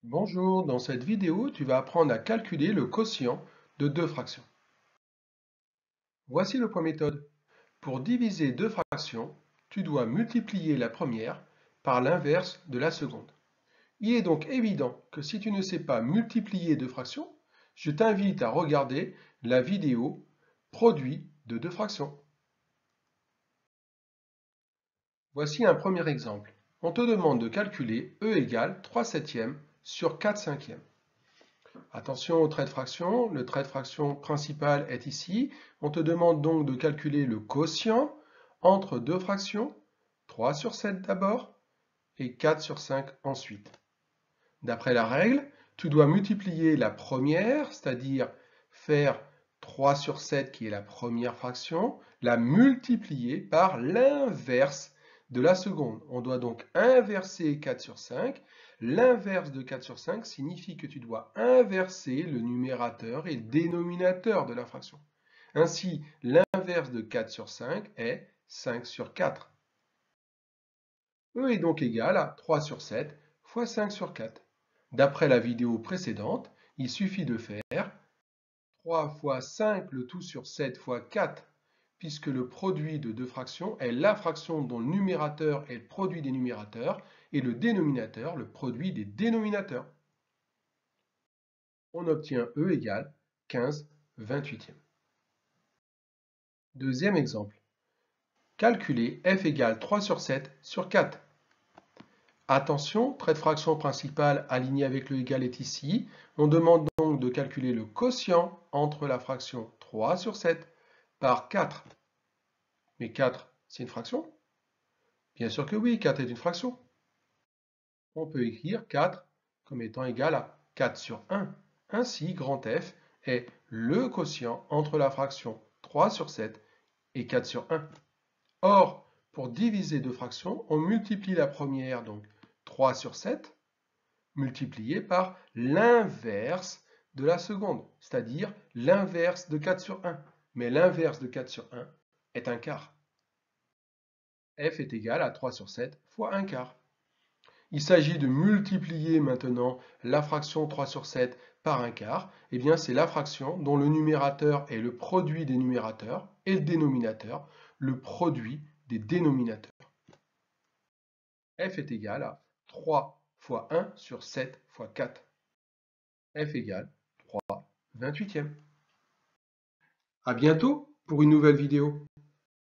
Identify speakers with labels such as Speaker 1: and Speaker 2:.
Speaker 1: Bonjour, dans cette vidéo, tu vas apprendre à calculer le quotient de deux fractions. Voici le point méthode. Pour diviser deux fractions, tu dois multiplier la première par l'inverse de la seconde. Il est donc évident que si tu ne sais pas multiplier deux fractions, je t'invite à regarder la vidéo produit de deux fractions. Voici un premier exemple. On te demande de calculer E égale 3 septièmes sur 4 cinquièmes. Attention au trait de fraction, le trait de fraction principal est ici. On te demande donc de calculer le quotient entre deux fractions, 3 sur 7 d'abord et 4 sur 5 ensuite. D'après la règle, tu dois multiplier la première, c'est-à-dire faire 3 sur 7 qui est la première fraction, la multiplier par l'inverse de la seconde. On doit donc inverser 4 sur 5. L'inverse de 4 sur 5 signifie que tu dois inverser le numérateur et le dénominateur de la fraction. Ainsi, l'inverse de 4 sur 5 est 5 sur 4. E est donc égal à 3 sur 7 fois 5 sur 4. D'après la vidéo précédente, il suffit de faire 3 fois 5 le tout sur 7 fois 4, puisque le produit de deux fractions est la fraction dont le numérateur est le produit des numérateurs et le dénominateur le produit des dénominateurs. On obtient E égale 15/28. Deuxième exemple. Calculer f égale 3 sur 7 sur 4. Attention, trait de fraction principal aligné avec le égal est ici. On demande donc de calculer le quotient entre la fraction 3 sur 7 par 4. Mais 4, c'est une fraction? Bien sûr que oui, 4 est une fraction. On peut écrire 4 comme étant égal à 4 sur 1. Ainsi, grand F est le quotient entre la fraction 3 sur 7 et 4 sur 1. Or, pour diviser deux fractions, on multiplie la première, donc 3 sur 7, multiplié par l'inverse de la seconde, c'est-à-dire l'inverse de 4 sur 1. Mais l'inverse de 4 sur 1 est un quart. F est égal à 3 sur 7 fois un quart. Il s'agit de multiplier maintenant la fraction 3 sur 7 par un quart. Eh bien, c'est la fraction dont le numérateur est le produit des numérateurs et le dénominateur, le produit des dénominateurs. F est égal à 3 fois 1 sur 7 fois 4. F égale 3/28. À bientôt pour une nouvelle vidéo.